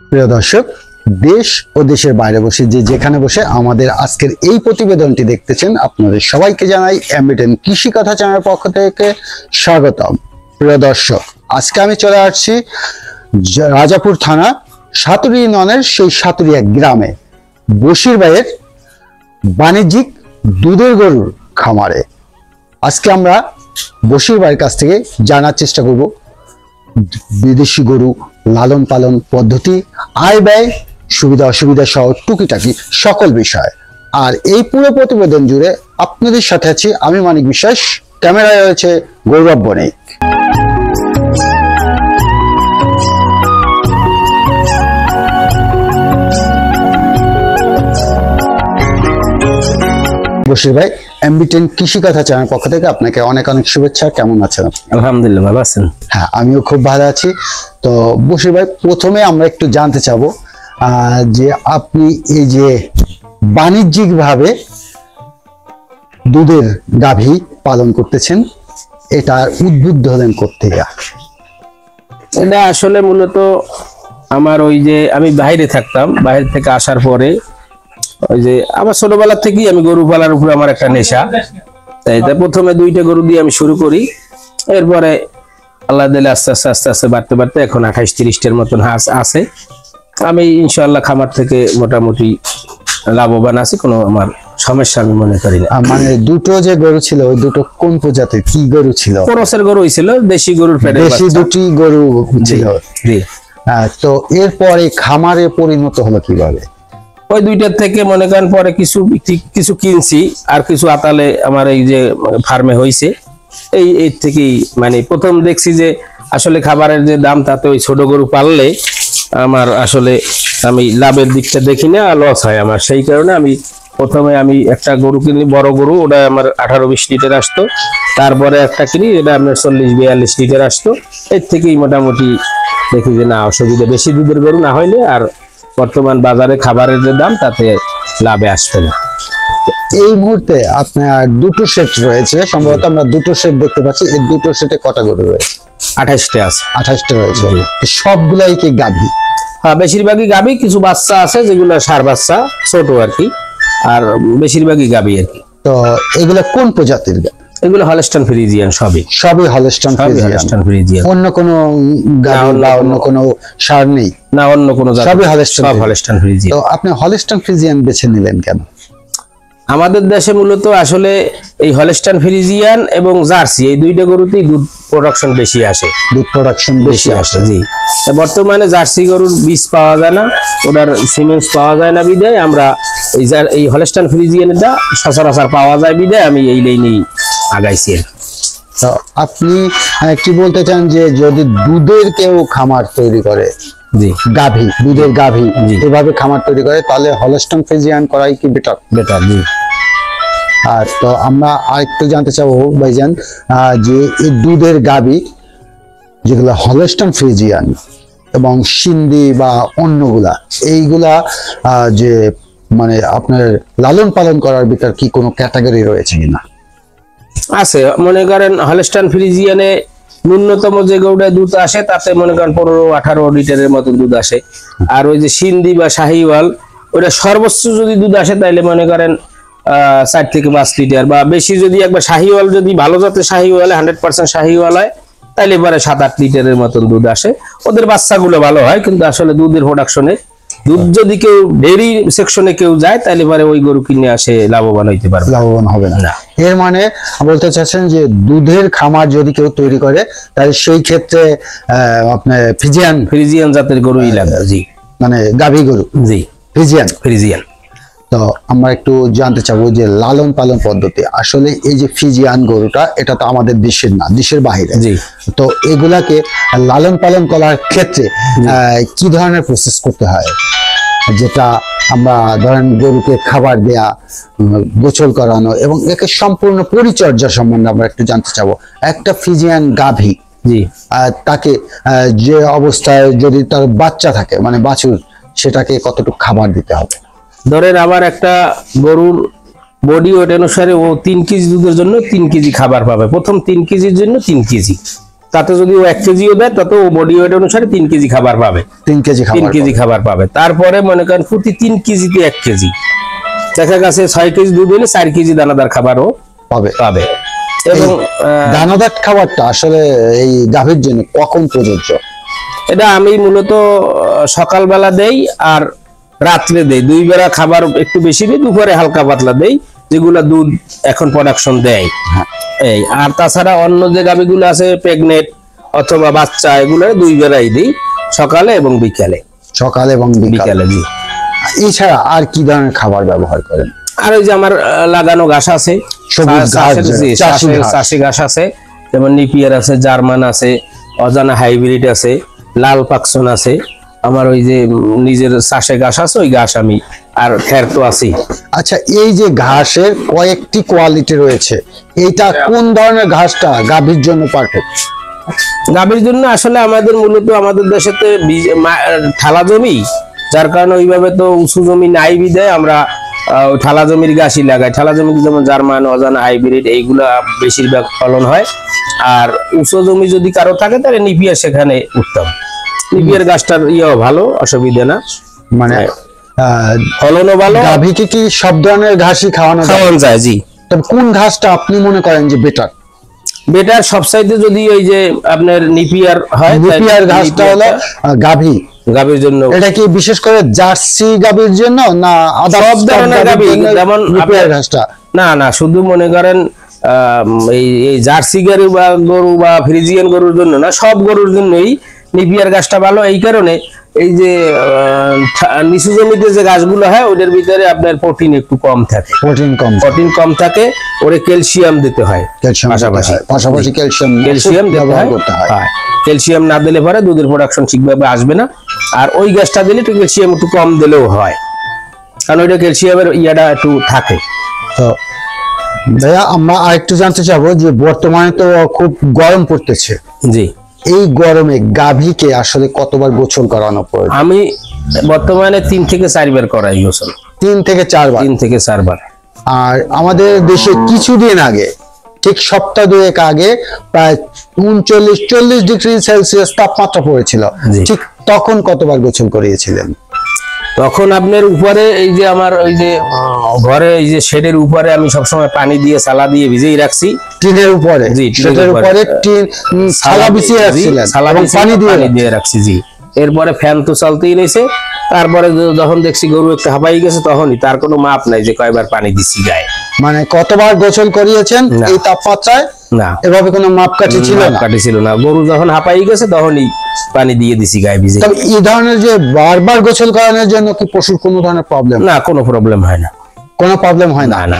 প্রিয় দর্শক, দেশ ও দেশের বাইরে বসে যে যেখানে বসে আমাদের আজকের এই প্রতিবেদনটি দেখতেছেন, আপনাদের সবাইকে জানাই এমবিটেন কৃষি কথা চ্যানেলের পক্ষ থেকে স্বাগতম। প্রিয় দর্শক, আজকে আমি চলে আসছি রাজাপুর থানা সাতুরি ইউনিয়নের সেই সাতুরিয়া গ্রামে বশির ভাইয়ের বাণিজ্যিক দুধের গরুর খামারে। আজকে আমরা বশির ভাইয়ের কাছ থেকে জানার চেষ্টা করব বিদেশি গরু লালন পালন পদ্ধতি, আয় ব্যয়, সুবিধা অসুবিধা সহ টুকিটাকি সকল বিষয়। আর এই পুরো প্রতিবেদন জুড়ে আপনাদের সাথে আছি আমি মানিক বিশ্বাস, ক্যামেরায় রয়েছে গৌরব বণিক। বশির ভাই, এমবিটেন কৃষি কথা চ্যানেল পক্ষ থেকে আপনাকে অনেক অনেক শুভেচ্ছা। কেমন আছেন? আলহামদুলিল্লাহ, ভালো আছেন? হ্যাঁ, আমিও খুব ভালো আছি। তো বশির ভাই, প্রথমে আমরা একটু জানতে চাবো যে আপনি এই যে বাণিজ্যিক ভাবে দুধের গাভী পালন করতেছেন, এটার উদ্বুদ্ধ হলেন কোত্থেকে? এটা আসলে মূলত আমার ওই যে আমি বাইরে থাকতাম, বাইরে থেকে আসার পরে ওই যে আমার ছোটবেলা থেকেই আমি গরু পালার উপরে আমার একটা নেশা। তাই প্রথমে 2টা গরু দিয়ে আমি শুরু করি, এরপরে আল্লাহ দিলে আস্তে আস্তে আস্তে আস্তে বাড়তে বাড়তে এখন 28-30টার মতন হাঁস আছে। আমি ইনশাআল্লাহ খামার থেকে মোটামুটি লাভবান আছি, কোনো আমার সমস্যা আমি মনে করি না। মানে দুটো যে গরু ছিল, ওই দুটো কোন প্রজাতির কি গরু ছিল? ক্রসের গরু ছিল, দেশি গরুর পেটে দেশি দুটি গরু ছিল। জি। তো এরপরে খামারে পরিণত হলো কিভাবে? ওই 2টার থেকে মনে করেন পরে কিছু কিনছি, আর কিছু আতালে আমার এই যে ফার্মে হয়েছে। এই থেকেই মানে প্রথম দেখছি যে আসলে খাবারের যে দাম, তাতে ওই ছোট গরু পাললে আমার আসলে আমি লাভের দিকটা দেখি না, লস হয় আমার। সেই কারণে আমি প্রথমে একটা গরু কিনি, বড় গরু, ওটা আমার 18-20 লিটার আসতো। তারপরে একটা কিনি, এটা আপনার 40-42 লিটার আসতো। এর থেকেই মোটামুটি দেখি যে না অসুবিধা, বেশি দুধের গরু না হইলে আর বর্তমান বাজারে খাবারের যে দাম, তাতে লাভে আসবে না। এই মুহূর্তে আপনার দুটো সেট রয়েছে, সম্ভবত আমরা দুটো সেট দেখতে পাচ্ছি। এই দুটো সেটে কটা গরু রয়েছে? 28টা আছে। 28টা রয়েছে। সবগুলাই কি গাভী? হ্যাঁ, বেশিরভাগই গাভী, কিছু বাচ্চা আছে যেগুলো ষাঁড় বাচ্চা, ছোট আর কি, আর বেশিরভাগই গাভী আর কি। তো এগুলো কোন প্রজাতির? এগুলো হলস্টাইন ফ্রিজিয়ান, সবই হলস্টাইন ফ্রিজিয়ান। অন্য কোনো গাভী বা অন্য কোনো ষাঁড় নেই? না, অন্য কোনো জাত, সবই সব হলস্টাইন ফ্রিজিয়ান। তো আপনি হলস্টাইন ফ্রিজিয়ান বেছে নিলেন কেন? আমাদের দেশে মূলত আসলে এই হলস্টাইন ফ্রিজিয়ান এবং জার্সি, এই 2টা গরুতেই দুধ প্রোডাকশন বেশি আসে। দুধ প্রোডাকশন বেশি আসে, জি। বর্তমানে জার্সি গরুর বীজ পাওয়া যায় না, ওটার সিমেন্স পাওয়া যায় না, বিদায় আমরা এই হলস্টাইন ফ্রিজিয়ানটা সচরাচর পাওয়া যায়, বিদায় আমি এই লাইনেই আগাইছি। তো আপনি কি বলতে চান যে যদি দুধের কেউ খামার তৈরি করে, জি, গাভী, দুধের গাভী এভাবে খামার তৈরি করে, তাহলে হলস্টাইন ফ্রিজিয়ান করাই কি বেটার? জি। আর তো আমরা আরেকটু জানতে চাবো ভাইজান, যে এই দুধের গাভী যেগুলো হলস্টাইন ফ্রিজিয়ান এবং সিন্ধি বা অন্যগুলা, এইগুলা যে মানে আপনার লালন পালন করার ভিতর কি কোনো ক্যাটাগরি রয়েছে কিনা? আছে, মনে করেন হলস্টাইন ফ্রিজিয়ানে ন্যূনতম যে গরুটা দুধ আসে, তাতে মনে করেন 15-18 লিটারের মতো দুধ আসে। আর ওই যে সিন্ধি বা শাহিওয়াল, ওটা সর্বোচ্চ যদি দুধ আসে তাইলে মনে করেন 4 থেকে 5 লিটার, বা বেশি যদি একবার শাহিওয়াল, যদি ভালো জাতের শাহিওয়াল 100% শাহিওয়াল হয়, তাইলে পরে 7-8 লিটারের মতন দুধ আসে। ওদের বাচ্চাগুলো ভালো হয়, কিন্তু আসলে দুধের প্রোডাকশনে দুধ যদি কেউ ডেইরি সেকশনে কেউ যায়, তাহলে পরে ওই গরু কিনে আসে লাভবান হইতে পারবে, লাভবান হবে না। এর মানে বলতে চাচ্ছেন যে দুধের খামার যদি কেউ তৈরি করে, তাহলে সেই ক্ষেত্রে আপনার ফ্রিজিয়ান জাতের গরুই লাগে। জি, মানে গাভী গরু। জি, ফ্রিজিয়ান। তো আমরা একটু জানতে চাবো যে লালন পালন পদ্ধতি, আসলে এই যে ফ্রিজিয়ান গরুটা, এটা তো আমাদের দেশের না, দেশের বাইরে। তো এগুলাকে লালন পালন করার ক্ষেত্রে কি ধরনের প্রসেস করতে হয়? যেটা আমরা ধরেন গরুকে খাবার দেয়া, গোসল করানো এবং একে সম্পূর্ণ পরিচর্যা সম্বন্ধে আমরা একটু জানতে চাবো। একটা ফ্রিজিয়ান গাভী, জি, তাকে যে অবস্থায় যদি তার বাচ্চা থাকে, মানে বাছুর, সেটাকে কতটুকু খাবার দিতে হবে? ধরেন আমার একটা গরুর বডি ওয়েট অনুসারে ও 3 কেজি দুধের জন্য 3 কেজি খাবার পাবে, প্রথম 3 কেজির জন্য 3 কেজি। তাতে যদি ও 1 কেজিও দেয় তাতে ও বডি ওয়েট অনুসারে 3 কেজি খাবার পাবে, 3 কেজি 3 খাবার কেজি খাবার পাবে। তারপরে মনে করেন প্রতি 3 কেজিতে 1 কেজি, দেখা গেছে 6 কেজি দুধ হলে 4 কেজি দানাদার খাবারও পাবে। পাবে। এবং দানাদার খাবারটা আসলে এই গাভীর জন্য কখন প্রযোজ্য? এটা আমি মূলত সকালবেলা দেই আর রাত্রে দেই, 2 বেলা খাবার একটু বেশি দিই, দুপুরে হালকা পাতলা দেই, যেগুলা দুধ এখন প্রোডাকশন দেয়। এই আর তাছাড়া অন্য যে গাভীগুলো আছে প্রেগনেন্ট অথবা বাচ্চা, এগুলো 2 বেলাই দিই, সকালে এবং বিকালে। সকালে এবং বিকালে জি। এছাড়া আর কি ধরনের খাবার ব্যবহার করেন? আর ওই যে আমার লাগানো ঘাস আছে, সবুজ ঘাস, চাষি ঘাস। চাষি ঘাস আছে, যেমন নিপিয়ার আছে, জার্মান আছে, অজানা হাইব্রিড আছে, লাল পাকসন আছে, আমার ওই যে নিজের চাষে ঘাস আছে, ওই ঘাস আমি, আর খ্যার তো আছেই। আচ্ছা, এই যে ঘাসের কয়েকটি কোয়ালিটি রয়েছে, এইটা কোন ধরনের ঘাসটা গাভীর জন্য পারফেক্ট? গাভীর জন্য আসলে আমাদের মূলত আমাদের দেশেতে ঠালা জমি, যার কারণে ওইভাবে তো উঁচু জমি নাই বিধায় আমরা ওই ঠালা জমির ঘাসই লাগাই। ঠালা জমিতে যেমন জার্মান, অজানা হাইব্রিড এইগুলা বেশিরভাগ ফলন হয়। আর উঁচু জমি যদি কারো থাকে তাহলে নিপিয়ার সেখানে উত্তম। নিপিয়ার গাছটার ইয়েও ভালো, অসুবিধা না, মানে ফলনও ভালো। গাভীকে কি সব ধরনের ঘাসই খাওয়ানো যায়? জি। তবে কোন ঘাসটা আপনি মনে করেন যে বেটার? বেটার সবচাইতে যদি ওই যে আপনার নিপিয়ার হয়, নিপিয়ার ঘাসটা হলো গাভীর জন্য। এটা কি বিশেষ করে জার্সি গাভীর জন্য না সব ধরনের গাভী? যেমন নিপিয়ার ঘাসটা না শুধু মনে করেন এই জার্সি গরু বা ফ্রিজিয়ান গরুর জন্য না, সব গরুর জন্যই নিপিয়ার ঘাসটা ভালো। এই কারণে এই যে নিচু জমিতে যে ঘাসগুলো হয় ওদের ভিতরে আপনার প্রোটিন একটু কম থাকে, প্রোটিন কম থাকে, ওরে ক্যালসিয়াম দিতে হয়, পাশাপাশি ক্যালসিয়াম ব্যবহার করতে হয়। ক্যালসিয়াম না দিলে পরে দুধের প্রোডাকশন ঠিকভাবে আসবে না। আর ওই ঘাসটা দিলে একটু ক্যালসিয়াম একটু কম দিলেও হয়, কারণ ওইটা ক্যালসিয়ামের ইয়াটা একটু থাকে। তো ভাইয়া, আমরা আরেকটু জানতে চাবো যে বর্তমানে তো খুব গরম পড়তেছে, জি, এই গরমে গাভীকে আসলে কতবার গোসল করানো প্রয়োজন? আমি বর্তমানে 3 থেকে 4 বার করাই গোসল। 3 থেকে 4 বার? 3 থেকে 4 বার। আর আমাদের দেশে কিছুদিন আগে, ঠিক সপ্তাহ 2 আগে, প্রায় 39-40 ডিগ্রি সেলসিয়াস তাপমাত্রা পড়েছিল, ঠিক তখন কতবার গোসল করিয়েছিলেন? তখন আপনার উপরে এই যে আমার ওই যে ঘরে এই যে শেডের উপরে আমি সবসময় পানি দিয়ে সালা দিয়ে ভিজিয়ে রাখছি। টিনের উপরে? জি, শেডের উপরে সালা বিছিয়ে রাখছিলেন, পানি দিয়ে রাখছি। জি। এরপরে ফ্যান তো চলতেই রয়েছে। তারপরে যখন দেখছি গরু একটু হাঁপাই গেছে, তখনই, তার কোনো মাপ নাই যে কয়বার পানি দিচ্ছি গায়ে। মানে কতবার গোসল করিয়েছেন এই তাপমাত্রায়? না, এভাবে কোনো মাপকাঠি ছিল না। গরু যখন হাঁপাই গেছে তখনই পানি দিয়ে দিছি গায়ে ভিজে। তবে এই ধরনের যে বারবার গোসল করানোর জন্য কি পশুর কোনো ধরনের প্রবলেম? না, কোনো প্রবলেম হয় না। কোনো প্রবলেম হয় না? না।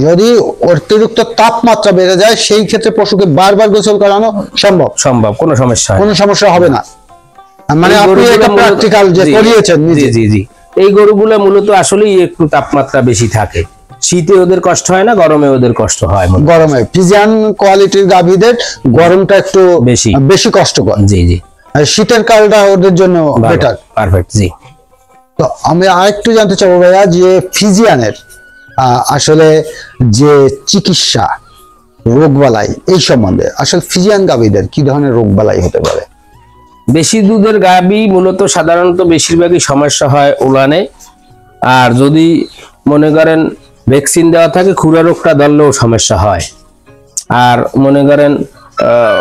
যদি অতিরিক্ত তাপমাত্রা বেড়ে যায় সেই ক্ষেত্রে পশুকে বারবার গোসল করানো সম্ভব, কোনো সমস্যা হবে না। মানে আপনি এটা প্র্যাকটিক্যাল যে করিয়েছেন নিজে? জি। এই গরুগুলো মূলত আসলেই একটু তাপমাত্রা বেশি থাকে, শীতে ওদের কষ্ট হয় না, গরমে ওদের কষ্ট হয়। গরমে ফ্রিজিয়ান কোয়ালিটির গাভীদের গরমটা একটু বেশি কষ্টকর। জি। আর শীতের কালটা ওদের জন্য বেটার, পারফেক্ট। জি। তো আমি আরেকটু জানতে চাবো ভাইয়া যে ফ্রিজিয়ানের আসলে যে চিকিৎসা, রোগবালাই, এই সম্বন্ধে আসলে ফ্রিজিয়ান গাভীদের কি ধরনের রোগবালাই হতে পারে? বেশি দুধের গাভী মূলত সাধারণত বেশিরভাগই সমস্যা হয় উলানে। আর যদি মনে করেন ভ্যাকসিন দেওয়া থাকে, খুরা রোগটা ধরলেও সমস্যা হয়। আর মনে করেন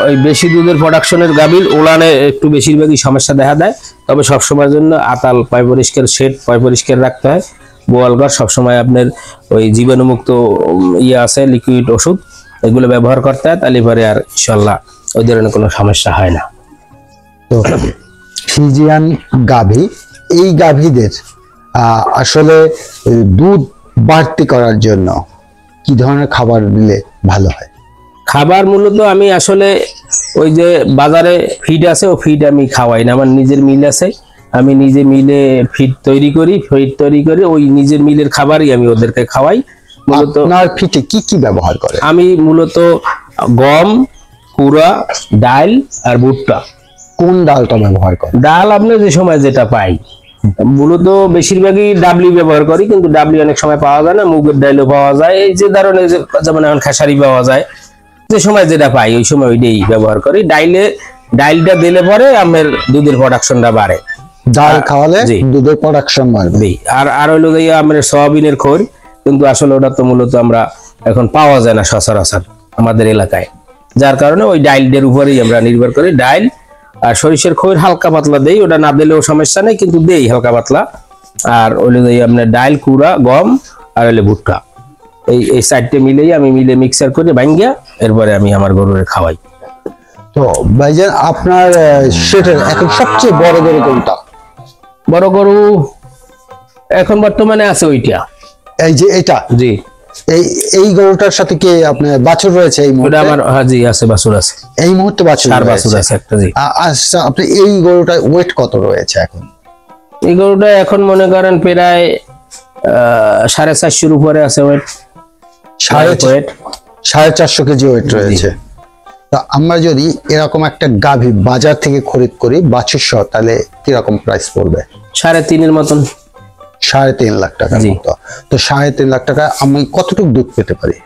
ওই বেশি দুধের প্রোডাকশনের গাভীর উলানে একটু বেশিরভাগই সমস্যা দেখা দেয়। তবে সবসময়ের জন্য আতাল, পয় পরিষ্কার শেড, পয় পরিষ্কার রাখতে হয়। গোয়ালঘর সবসময় আপনার ওই জীবাণুমুক্ত আছে, লিকুইড ওষুধ, এগুলো ব্যবহার করতে হয়। তাহলে পরে আর ইনশাল্লাহ ওই ধরনের কোনো সমস্যা হয় না। তো ফ্রিজিয়ান গাভী, এই গাভীদের আসলে দুধ বাড়তি করার জন্য কি ধরনের খাবার দিলে ভালো হয়? খাবার মূলত আমি আসলে ওই যে বাজারে ফিড আছে, ও ফিড আমি খাওয়াই না। আমার নিজের মিল আছে, আমি নিজে মিলে ফিড তৈরি করি। ওই নিজের মিলের খাবারই আমি ওদেরকে খাওয়াই। মূলত আপনার ফিডে কি ব্যবহার করে? আমি মূলত গম, কুড়া, ডাল আর ভুট্টা। কোন ডালটা ব্যবহার করে? ডাল আপনি যে সময় যেটা পাই, মূলত বেশিরভাগই ডাবলি ব্যবহার করি, কিন্তু ডাবলি অনেক সময় পাওয়া যায় না। মুগের ডালও পাওয়া যায়, এই যে ধরনের যেমন এখন খেসারি পাওয়া যায়, যে সময় যেটা পাই ওই সময় ওইটাই ব্যবহার করি। ডাইলটা দিলে পরে আমের দুধের প্রোডাকশনটা বাড়ে। ডাল খাওয়ালে জি। দুধের প্রোডাকশন বাড়বে। আর হইলো যে আমের সয়াবিনের খৈর, কিন্তু আসলে ওটা তো মূলত আমরা এখন পাওয়া যায় না সচরাচর আমাদের এলাকায়, যার কারণে ওই ডাইলদের উপরেই আমরা নির্ভর করি। ডাইল আর সরিষার খৈর হালকা পাতলা দেই, ওটা না দিলেও সমস্যা নেই, কিন্তু দেই হালকা পাতলা। আর হইলো যে আপনার ডাইল, কুড়া, গম আর হইলে ভুট্টা, এই চারটে মিলেই আমি মিক্সার করে ভাঙ্গিয়া এরপরে আমি আমার গরুরে খাওয়াই। তো ভাইজান আপনার সেটের এখন সবচেয়ে বড় গরু কোনটা? বড় গরু এখন বর্তমানে আছে ওইটা। এই যে এটা, জি, এই গরুটার সাথে কি আপনার বাছুর রয়েছে এই ওটা মুহূর্তে? আমার, হ্যাঁ জি আছে, বাছুর আছে, এই মুহূর্তে বাছুর 4 বাছুর রয়েছে। আছে একটা। জি, আচ্ছা, আপনি এই গরুটার ওয়েট কত রয়েছে এখন? এই গরুটা এখন মনে করেন প্রায় 450-এর উপরে আছে ওয়েট। 450 কেজি ওয়েট রয়েছে। তা আমরা যদি এরকম একটা গাভী বাজার থেকে খরিদ করি বাছুর সহ, তাহলে কিরকম প্রাইস পড়বে? 3.5-এর মতন। 3.5 লাখ টাকা জি। মতো। তো 3.5 লাখ টাকা আমি কতটুকু দুধ পেতে পারি?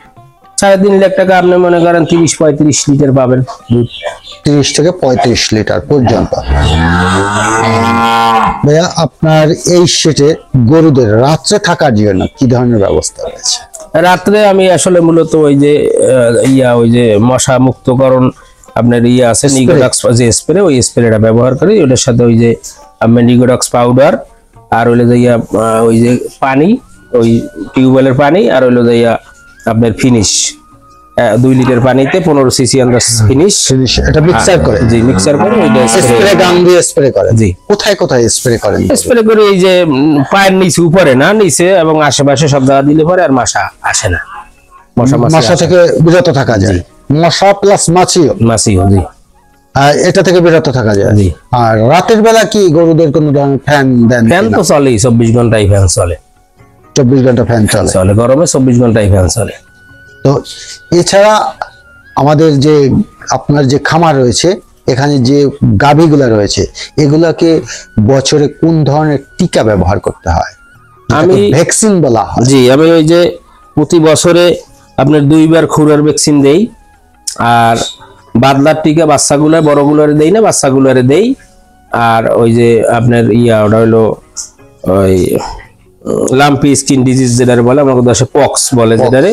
3.5 লাখ টাকা আপনি মনে করেন 30-35 লিটার পাবেন দুধ। 30 থেকে 35 লিটার পর্যন্ত। ভাইয়া আপনার এই সেটে গরুদের রাত্রে থাকার জন্য কি ধরনের ব্যবস্থা রয়েছে? রাত্রে আমি আসলে মূলত ওই যে ওই যে মশা মুক্তকরণ আপনার আছে নিকোডক্স যে স্প্রে, ওই স্প্রেটা ব্যবহার করি। ওটার সাথে ওই যে আপনার নিকোডক্স পাউডার, আর হইলো যে ওই যে পানি, ওই টিউবওয়েলের পানি, আর হইলো যে আপনার ফিনিশ 2 লিটার পানিতে 15 সিসি আমরা ফিনিশ এটা মিক্সার করে? জি, মিক্সার করে ওইটা স্প্রে গান দিয়ে স্প্রে করেন? জি। কোথায় কোথায় স্প্রে করেন? স্প্রে করে এই যে পায়ের নিচে, উপরে না, নিচে এবং আশেপাশে সব জায়গা দিলে পরে আর মশা আসে না। মশা থেকে বিরত থাকা যায়। মশা প্লাস মাছিও? মাছিও, জি। এটা থেকে বিরত থাকা যায়। জি। আর রাতের বেলা কি গরুদের কোনো ধরনের ফ্যান দেন? ফ্যান তো চলেই, 24 ঘন্টাই ফ্যান চলে। 24 ঘন্টা ফ্যান চলে? গরমে 24 ঘন্টাই ফ্যান চলে। তো এছাড়া আমাদের যে আপনার যে খামার রয়েছে, এখানে যে গাভীগুলা রয়েছে, এগুলাকে বছরে কোন ধরনের টিকা ব্যবহার করতে হয়? আমি ভ্যাকসিন বলা হয়। জি, আমি ওই যে প্রতি বছরে আপনার 2 বার খুরার ভ্যাকসিন দেই। আর বাদলার টিকা বাচ্চাগুলার, বড়গুলারে দেই না, বাচ্চাগুলারে দেই। আর ওই যে আপনার ওটা হলো ওই লাম্পি স্কিন ডিজিজ যেটা বলে, আমাদের দেশে পক্স বলে যেটারে,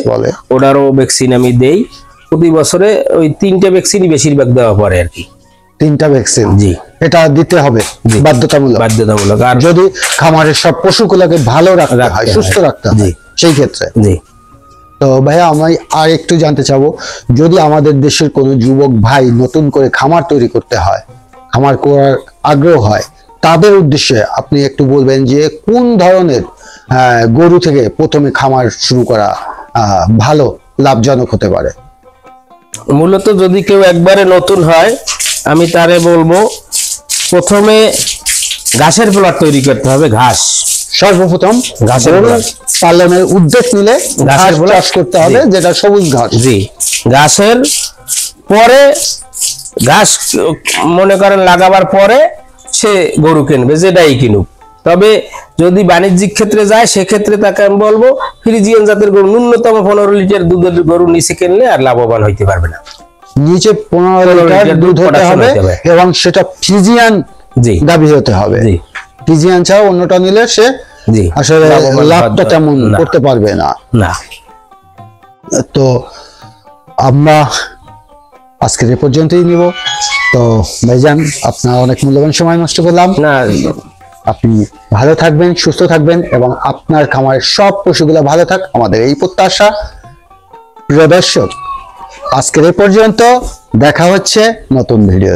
ওটারও ভ্যাকসিন আমি দেই প্রতি বছরে। ওই 3টে ভ্যাকসিনই বেশিরভাগ দেওয়া পড়ে আর কি। 3টা ভ্যাকসিন? জি। এটা দিতে হবে বাধ্যতামূলক। আর যদি খামারের সব পশুগুলোকে ভালো রাখতে হয়, সুস্থ রাখতে হয় সেই ক্ষেত্রে। জি। তো ভাইয়া আমি আর একটু জানতে চাবো, যদি আমাদের দেশের কোনো যুবক ভাই নতুন করে খামার তৈরি করতে হয়, খামার করার আগ্রহ হয়, তাদের উদ্দেশ্যে আপনি একটু বলবেন যে কোন ধরনের গরু থেকে প্রথমে খামার শুরু করা ভালো, লাভজনক হতে পারে? মূলত যদি কেউ একবারে নতুন হয়, আমি তারে বলবো প্রথমে ঘাসের প্লট তৈরি করতে হবে। ঘাস সর্বপ্রথম ঘাসের পালনের উদ্যোগ নিলে ঘাস ঘাসের চাষ করতে হবে, যেটা সবুজ ঘাস। জি। ঘাসের পরে ঘাস মনে করেন লাগাবার পরে সে গরু কিনবে, যেটাই কিনুক। তবে যদি বাণিজ্যিক ক্ষেত্রে যায়, সেক্ষেত্রে তাকে আমি বলবো ফ্রিজিয়ান জাতের গরু, ন্যূনতম 15 লিটার দুধের গরু নিচে কিনলে আর লাভবান হইতে পারবে না। নিচে 15 লিটার দুধ হতে হবে এবং সেটা ফ্রিজিয়ান গাভী হতে হবে। ফ্রিজিয়ান ছাড়া অন্যটা নিলে সে আসলে লাভটা তেমন করতে পারবে না। তো আমরা আজকের এ পর্যন্তই নিব। তো ভাইজান, আপনার অনেক মূল্যবান সময় নষ্ট করলাম না। আপনি ভালো থাকবেন, সুস্থ থাকবেন এবং আপনার খামারের সব পশুগুলো ভালো থাক, আমাদের এই প্রত্যাশা। প্রিয় দর্শক, আজকের এ পর্যন্ত, দেখা হচ্ছে নতুন ভিডিও।